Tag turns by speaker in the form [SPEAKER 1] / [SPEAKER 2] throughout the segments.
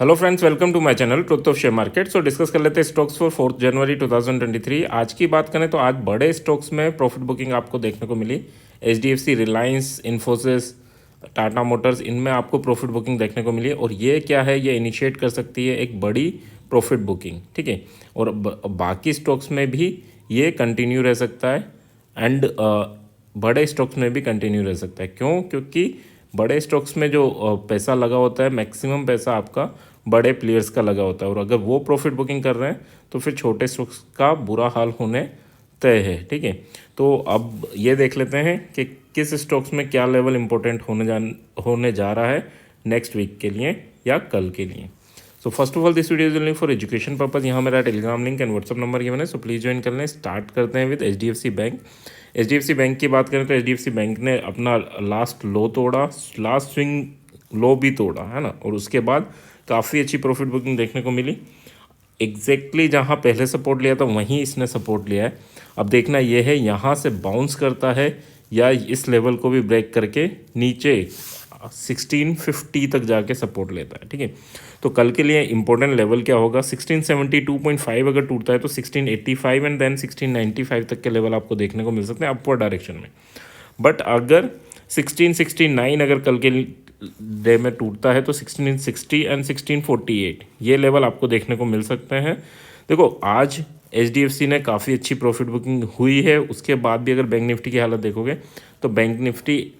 [SPEAKER 1] Hello friends, welcome to my channel truth of share market. So discuss कर लेते हैं stocks for 4 जनवरी 2023। आज की बात करें तो आज बड़े स्टॉक्स में प्रॉफिट बुकिंग आपको देखने को मिली। एचडीएफसी, रिलायंस, इन्फोसिस, टाटा मोटर्स, इनमें आपको प्रॉफिट बुकिंग देखने को मिली है। और ये क्या है, ये इनिशिएट कर सकती है एक बड़ी प्रॉफिट बुकिंग, ठीक है। और बाकी स्टॉक्स में भी ये कंटिन्यू रह सकता है एंड बड़े स्टॉक्स में भी कंटिन्यू रह सकता है। क्यों? क्योंकि बड़े स्टॉक्स में जो पैसा लगा होता है, मैक्सिमम पैसा आपका बड़े प्लेयर्स का लगा होता है। और अगर वो प्रॉफिट बुकिंग कर रहे हैं तो फिर छोटे स्टॉक्स का बुरा हाल होने तय है, ठीक है। तो अब ये देख लेते हैं कि किस स्टॉक्स में क्या लेवल इंपॉर्टेंट होने जा रहा है नेक्स्ट वीक के लिए या कल के लिए। So first of all, this video is only for education purpose. यहाँ मेरा Telegram link and WhatsApp number given है, सो प्लीज़ ज्वाइन कर लें। स्टार्ट करते हैं with HDFC bank. HDFC bank की बात करें तो एचडीएफसी बैंक ने अपना लास्ट लो तोड़ा, लास्ट स्विंग लो भी तोड़ा है ना। और उसके बाद काफ़ी अच्छी प्रॉफिट बुकिंग देखने को मिली। एग्जैक्टली जहाँ पहले सपोर्ट लिया था वहीं इसने सपोर्ट लिया है। अब देखना यह है यहाँ से बाउंस करता है या इस लेवल को भी ब्रेक करके नीचे 1650 तक जाके सपोर्ट लेता है, ठीक है। तो कल के लिए इंपॉर्टेंट लेवल क्या होगा, 1672.5 अगर टूटता है तो 1685 एंड देन 1695 तक के लेवल आपको देखने को मिल सकते हैं अपवर्ड डायरेक्शन में। बट अगर 1669 अगर कल के डे में टूटता है तो 1660 एंड 1648 ये लेवल आपको देखने को मिल सकते हैं। देखो, आज एचडीएफसी ने काफ़ी अच्छी प्रॉफिट बुकिंग हुई है। उसके बाद भी अगर बैंक निफ्टी की हालत देखोगे तो बैंक निफ्टी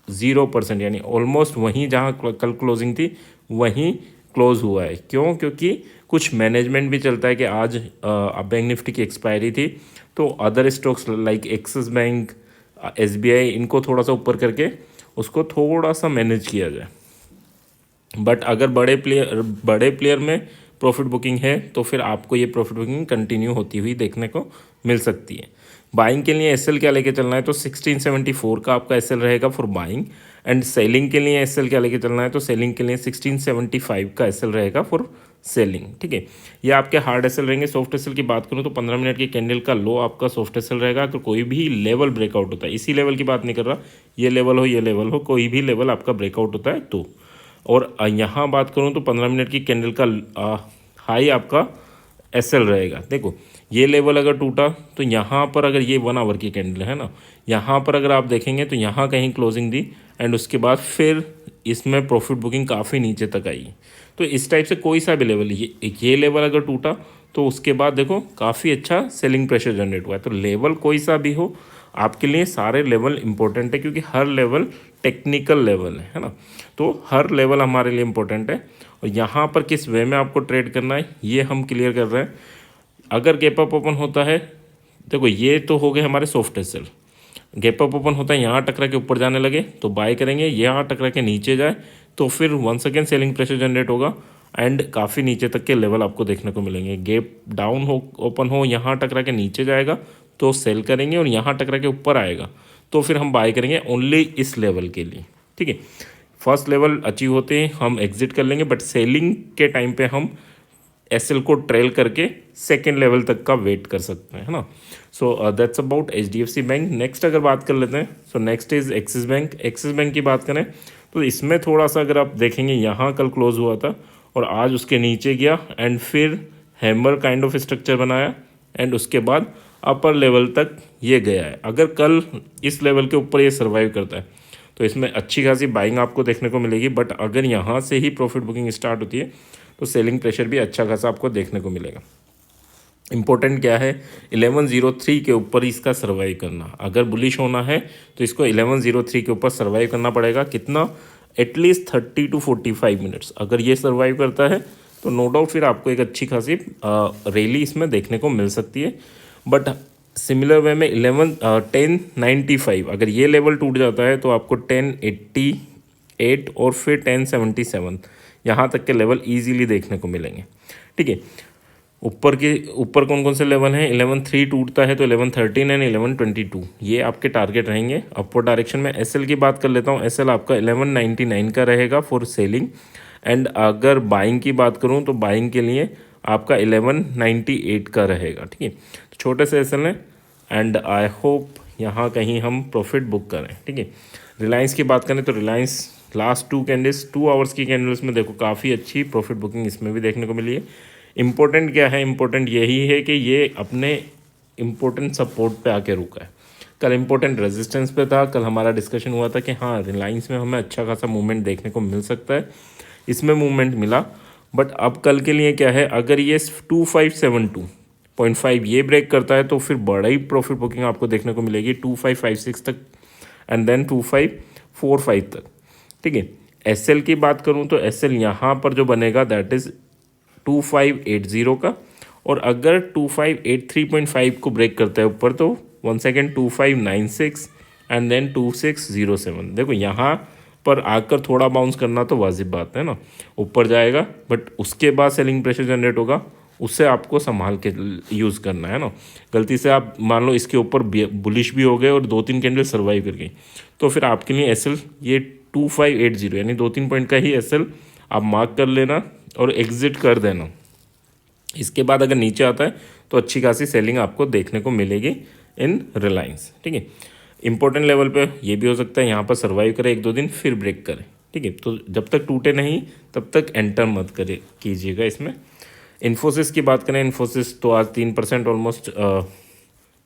[SPEAKER 1] 0% यानी ऑलमोस्ट वहीं जहाँ कल क्लोजिंग थी वहीं क्लोज हुआ है। क्यों? क्योंकि कुछ मैनेजमेंट भी चलता है कि आज बैंक निफ्टी की एक्सपायरी थी तो other stocks like axis bank, SBI, इनको थोड़ा सा ऊपर करके उसको थोड़ा सा मैनेज किया जाए। बट अगर बड़े प्लेयर में प्रॉफिट बुकिंग है तो फिर आपको ये प्रॉफिट बुकिंग कंटिन्यू होती हुई देखने को मिल सकती है। बाइंग के लिए एसएल क्या लेके चलना है तो 1674 का आपका एसएल रहेगा फॉर बाइंग। एंड सेलिंग के लिए एसएल क्या लेके चलना है तो सेलिंग के लिए 1675 का एसएल रहेगा फॉर सेलिंग, ठीक है। ये आपके हार्ड एसएल रहेंगे। सॉफ्ट एसएल की बात करूँ तो 15 मिनट की कैंडल का लो आपका सॉफ्ट एसएल रहेगा। तो कोई भी लेवल ब्रेकआउट होता है, इसी लेवल की बात नहीं कर रहा, ये लेवल हो, कोई भी लेवल आपका ब्रेकआउट होता है तो। और यहाँ बात करूँ तो 15 मिनट की कैंडल का हाई आपका एसएल रहेगा। देखो, ये लेवल अगर टूटा तो यहाँ पर अगर ये 1 आवर की कैंडल है ना, यहाँ पर अगर आप देखेंगे तो यहाँ कहीं क्लोजिंग दी एंड उसके बाद फिर इसमें प्रॉफिट बुकिंग काफ़ी नीचे तक आई। तो इस टाइप से कोई सा भी लेवल, ये लेवल अगर टूटा तो उसके बाद देखो काफ़ी अच्छा सेलिंग प्रेशर जनरेट हुआ है। तो लेवल कोई सा भी हो, आपके लिए सारे लेवल इंपॉर्टेंट है क्योंकि हर लेवल टेक्निकल लेवल है ना। तो हर लेवल हमारे लिए इंपॉर्टेंट है। और यहाँ पर किस वे में आपको ट्रेड करना है ये हम क्लियर कर रहे हैं। अगर गैप अप ओपन होता है, देखो ये तो हो गए हमारे soft SL. Gap up open होता है, यहाँ टकरा के ऊपर जाने लगे तो बाय करेंगे, यहाँ टकरा के नीचे जाए तो फिर once again selling pressure generate होगा एंड काफ़ी नीचे तक के लेवल आपको देखने को मिलेंगे। गैप डाउन हो, ओपन हो, यहाँ टकरा के नीचे जाएगा तो सेल करेंगे और यहाँ टकरा के ऊपर आएगा तो फिर हम बाय करेंगे ओनली इस लेवल के लिए, ठीक है। फर्स्ट लेवल अचीव होते हैं हम एग्जिट कर लेंगे, बट सेलिंग के टाइम पे हम एसएल को ट्रेल करके सेकेंड लेवल तक का वेट कर सकते हैं, है ना। So that's about HDFC bank. Next अगर बात कर लेते हैं, so next is axis bank. Axis bank की बात करें तो इसमें थोड़ा सा अगर आप देखेंगे, यहाँ कल क्लोज हुआ था और आज उसके नीचे गया एंड फिर हैमर काइंड ऑफ स्ट्रक्चर बनाया एंड उसके बाद अपर लेवल तक ये गया है। अगर कल इस लेवल के ऊपर ये सर्वाइव करता है तो इसमें अच्छी खासी बाइंग आपको देखने को मिलेगी। बट अगर यहाँ से ही प्रॉफिट बुकिंग स्टार्ट होती है तो सेलिंग प्रेशर भी अच्छा खासा आपको देखने को मिलेगा। इंपॉर्टेंट क्या है, 1103 के ऊपर इसका सर्वाइव करना। अगर बुलिश होना है तो इसको 1103 के ऊपर सर्वाइव करना पड़ेगा। कितना? At least 30 to 45 minutes. अगर ये सर्वाइव करता है तो नो डाउट फिर आपको एक अच्छी खासी रैली इसमें देखने को मिल सकती है। बट सिमिलर वे में 1095 अगर ये लेवल टूट जाता है तो आपको 1088 और फिर 1077 यहाँ तक के लेवल इजीली देखने को मिलेंगे, ठीक है। ऊपर कौन कौन से लेवल हैं? 11.3 टूटता है तो 11.13 एंड 11.22 ये आपके टारगेट रहेंगे अपवर्ड डायरेक्शन में। एसएल की बात कर लेता हूँ। एसएल आपका 1199 का रहेगा फॉर सेलिंग। एंड अगर बाइंग की बात करूँ तो बाइंग के लिए आपका 1198 का रहेगा, ठीक है। तो छोटे से एसएल है एंड आई होप यहाँ कहीं हम प्रॉफिट बुक करें, ठीक है। रिलायंस की बात करें तो रिलायंस लास्ट 2 आवर्स की कैंडल्स में देखो काफ़ी अच्छी प्रॉफिट बुकिंग इसमें भी देखने को मिली है। इम्पोर्टेंट क्या है, इम्पोर्टेंट यही है कि ये अपने इम्पोर्टेंट सपोर्ट पे आके रुका है। कल इम्पोर्टेंट रेजिस्टेंस पे था। कल हमारा डिस्कशन हुआ था कि हाँ रिलायंस में हमें अच्छा खासा मूवमेंट देखने को मिल सकता है, इसमें मूवमेंट मिला। बट अब कल के लिए क्या है, अगर ये 2572.5 ये ब्रेक करता है तो फिर बड़ा ही प्रॉफिट बुकिंग आपको देखने को मिलेगी 2556 तक एंड देन 2545 तक। ठीक है, एसएल की बात करूं तो एसएल यहाँ पर जो बनेगा दैट इज़ 2580 का, और अगर 2583.5 को ब्रेक करता है ऊपर तो वन सेकेंड 2596 एंड देन 2607। देखो यहाँ पर आकर थोड़ा बाउंस करना तो वाजिब बात है ना, ऊपर जाएगा बट उसके बाद सेलिंग प्रेशर जनरेट होगा, उससे आपको संभाल के यूज़ करना है ना। गलती से आप मान लो इसके ऊपर बुलिश भी हो गए और 2-3 कैंडल सर्वाइव कर गई तो फिर आपके लिए एसएल ये 2580 यानी 2-3 पॉइंट का ही एसएल आप मार्क कर लेना और एग्जिट कर देना। इसके बाद अगर नीचे आता है तो अच्छी खासी सेलिंग आपको देखने को मिलेगी इन रिलायंस। ठीक है, इंपॉर्टेंट लेवल पे ये भी हो सकता है यहाँ पर सर्वाइव करे 1-2 दिन फिर ब्रेक करे। ठीक है, तो जब तक टूटे नहीं तब तक एंटर मत करे कीजिएगा इसमें। इन्फोसिस की बात करें, इन्फोसिस तो आज 3% ऑलमोस्ट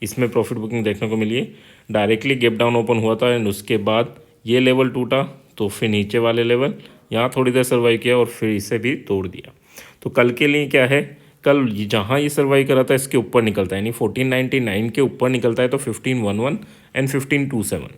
[SPEAKER 1] इसमें प्रॉफिट बुकिंग देखने को मिली है। डायरेक्टली गैप डाउन ओपन हुआ था एंड उसके बाद ये लेवल टूटा तो फिर नीचे वाले लेवल यहाँ थोड़ी देर सर्वाइव किया और फिर इसे भी तोड़ दिया। तो कल के लिए क्या है, कल जहाँ ये सर्वाइव करा था इसके ऊपर निकलता है यानी 1499 के ऊपर निकलता है तो 1511 एंड 1527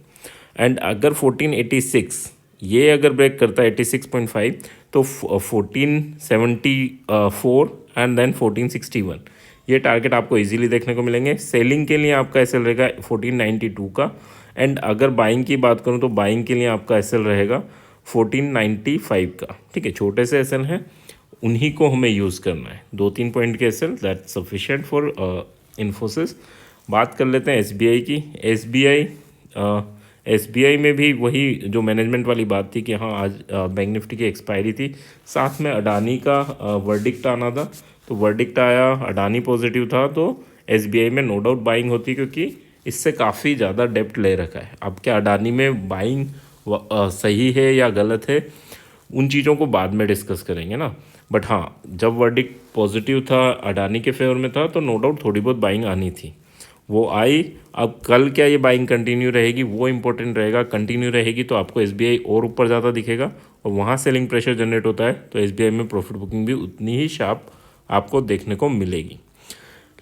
[SPEAKER 1] एंड अगर 1486 ये अगर ब्रेक करता है 86.5 तो 1474 एंड देन 1461 ये टारगेट आपको इजीली देखने को मिलेंगे। सेलिंग के लिए आपका एसएल रहेगा 1492 का एंड अगर बाइंग की बात करूं तो बाइंग के लिए आपका एसएल रहेगा 1495 का। ठीक है, छोटे से एसएल हैं, उन्हीं को हमें यूज़ करना है। 2-3 पॉइंट के SL that sufficient for Infosys. बात कर लेते हैं एसबीआई की। एसबीआई में भी वही जो मैनेजमेंट वाली बात थी कि हाँ आज बैंक निफ्टी की एक्सपायरी थी, साथ में अडानी का वर्डिक्ट आना था, तो वर्डिक्ट आया, अडानी पॉजिटिव था तो एसबीआई में नो डाउट बाइंग होती क्योंकि इससे काफ़ी ज़्यादा डेप्ट ले रखा है। अब क्या अडानी में बाइंग सही है या गलत है उन चीज़ों को बाद में डिस्कस करेंगे ना, बट हाँ जब वर्डिक्ट पॉजिटिव था अडानी के फेवर में था तो नो डाउट थोड़ी बहुत बाइंग आनी थी, वो आई। अब कल क्या ये बाइंग कंटिन्यू रहेगी वो इंपॉर्टेंट रहेगा। कंटिन्यू रहेगी तो आपको एसबीआई और ऊपर ज़्यादा दिखेगा और वहाँ सेलिंग प्रेशर जनरेट होता है तो एसबीआई में प्रॉफिट बुकिंग भी उतनी ही शार्प आपको देखने को मिलेगी।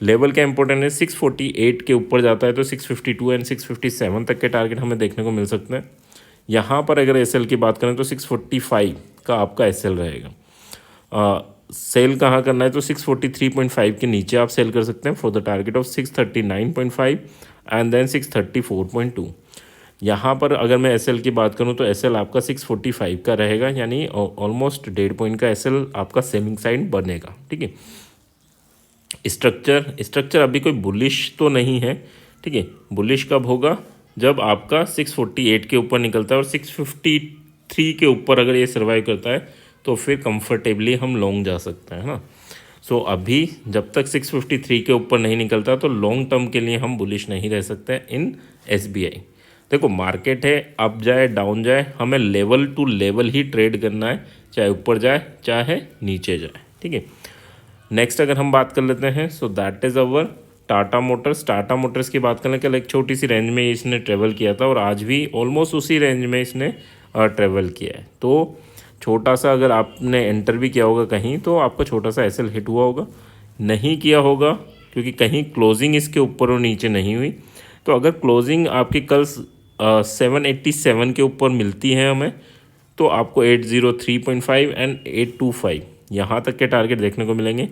[SPEAKER 1] लेवल क्या इंपॉर्टेंट है, 648 के ऊपर जाता है तो 652 एंड 657 तक के टारगेट हमें देखने को मिल सकते हैं। यहाँ पर अगर एसएल की बात करें तो 645 का आपका एसएल रहेगा। सेल कहाँ करना है तो 643.5 के नीचे आप सेल कर सकते हैं for the target of 639.5 and then 634.2। यहाँ पर अगर मैं एसएल की बात करूँ तो एसएल आपका 645 का रहेगा यानी ऑलमोस्ट 1.5 पॉइंट का एसएल आपका सेलिंग साइड बनेगा। ठीक है, स्ट्रक्चर अभी कोई बुलिश तो नहीं है। ठीक है, बुलिश कब होगा जब आपका 648 के ऊपर निकलता है और 653 के ऊपर अगर ये सर्वाइव करता है तो फिर कंफर्टेबली हम लॉन्ग जा सकते हैं ना। सो अभी जब तक 653 के ऊपर नहीं निकलता तो लॉन्ग टर्म के लिए हम बुलिश नहीं रह सकते इन एसबीआई। देखो मार्केट है, अप जाए डाउन जाए, हमें लेवल टू लेवल ही ट्रेड करना है, चाहे ऊपर जाए चाहे नीचे जाए। ठीक है, नेक्स्ट अगर हम बात कर लेते हैं so that is our Tata Motors. Tata Motors की बात करें कल एक छोटी सी रेंज में इसने ट्रेवल किया था और आज भी ऑलमोस्ट उसी रेंज में इसने ट्रेवल किया है। तो छोटा सा अगर आपने एंटर भी किया होगा कहीं तो आपका छोटा सा एसएल हिट हुआ होगा, नहीं किया होगा क्योंकि कहीं क्लोजिंग इसके ऊपर और नीचे नहीं हुई। तो अगर क्लोजिंग आपकी कल 787 के ऊपर मिलती है हमें तो आपको 803.5 एंड 825 यहाँ तक के टारगेट देखने को मिलेंगे।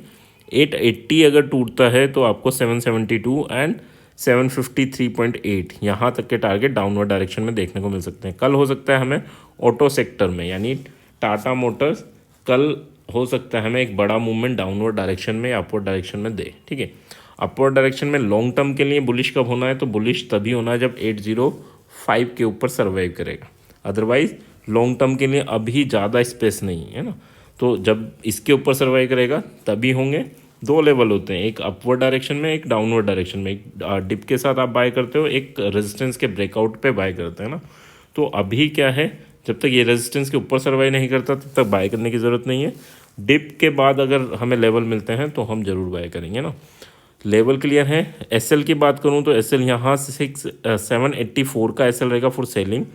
[SPEAKER 1] 880 अगर टूटता है तो आपको 772 एंड 753.8 यहाँ तक के टारगेट डाउनवर्ड डायरेक्शन में देखने को मिल सकते हैं। कल हो सकता है हमें ऑटो सेक्टर में यानी टाटा मोटर्स कल हो सकता है हमें एक बड़ा मूवमेंट डाउनवर्ड डायरेक्शन में या अपवर्ड डायरेक्शन में दे। ठीक है, अपवर्ड डायरेक्शन में लॉन्ग टर्म के लिए बुलिश कब होना है तो बुलिश तभी होना है जब 805 के ऊपर सर्वाइव करेगा, अदरवाइज लॉन्ग टर्म के लिए अभी ज़्यादा स्पेस नहीं है ना। तो जब इसके ऊपर सर्वाइव करेगा तभी होंगे। 2 लेवल होते हैं, एक अपवर्ड डायरेक्शन में एक डाउनवर्ड डायरेक्शन में। एक डिप के साथ आप बाय करते हो, एक रेजिस्टेंस के ब्रेकआउट पे बाय करते हैं ना। तो अभी क्या है जब तक ये रेजिस्टेंस के ऊपर सर्वाइव नहीं करता तब तक बाय करने की ज़रूरत नहीं है। डिप के बाद अगर हमें लेवल मिलते हैं तो हम ज़रूर बाय करेंगे ना। लेवल क्लियर है। एसएल की बात करूं तो एसएल यहाँ 784 का एसएल रहेगा फॉर सेलिंग,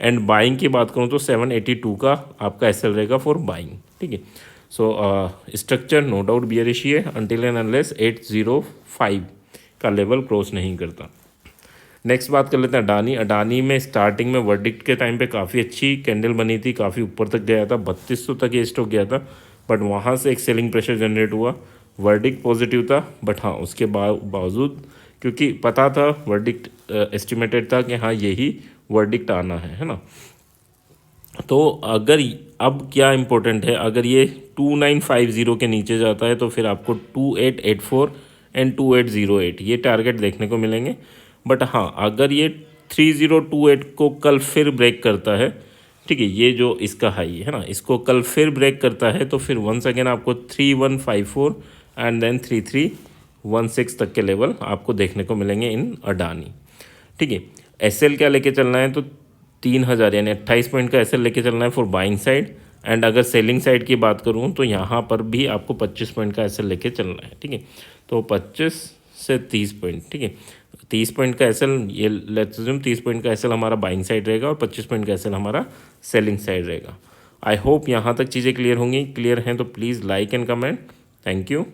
[SPEAKER 1] एंड बाइंग की बात करूं तो 782 का आपका एसएल रहेगा फॉर बाइंग। ठीक है। So structure no doubt bearish है अनटिल एंड अनलेस 805 का लेवल क्रॉस नहीं करता। नेक्स्ट बात कर लेते हैं अडानी। अडानी में स्टार्टिंग में वर्डिक्ट के टाइम पे काफ़ी अच्छी कैंडल बनी थी, काफ़ी ऊपर तक गया था, 3200 तक ये स्टॉक गया था, बट वहाँ से एक सेलिंग प्रेशर जनरेट हुआ। वर्डिक्ट पॉजिटिव था, बट हाँ उसके बावजूद क्योंकि पता था वर्डिक्ट एस्टिमेटेड था कि हाँ यही वर्डिक्ट आना है ना। तो अगर अब क्या इम्पोर्टेंट है, अगर ये 2950 के नीचे जाता है तो फिर आपको 2884 एंड 2808 ये टारगेट देखने को मिलेंगे। बट हाँ अगर ये 3028 को कल फिर ब्रेक करता है, ठीक है, ये जो इसका हाई है ना, इसको कल फिर ब्रेक करता है तो फिर वंस अगेन आपको 3154 एंड देन 3316 तक के लेवल आपको देखने को मिलेंगे इन अडानी। ठीक है। एसएल क्या लेके चलना है तो 3000 यानी 28 पॉइंट का एसएल लेके चलना है फॉर बाइंग साइड, एंड अगर सेलिंग साइड की बात करूँ तो यहाँ पर भी आपको 25 पॉइंट का एसएल लेके चलना है। ठीक है। तो 25 से 30 पॉइंट, ठीक है, 30 पॉइंट का एसएल, ये लेट्स अज्यूम 30 पॉइंट का एसएल हमारा बाइंग साइड रहेगा और 25 पॉइंट का एसएल हमारा सेलिंग साइड रहेगा। आई होप यहाँ तक चीज़ें क्लियर होंगी। क्लियर हैं तो please like and comment. Thank you.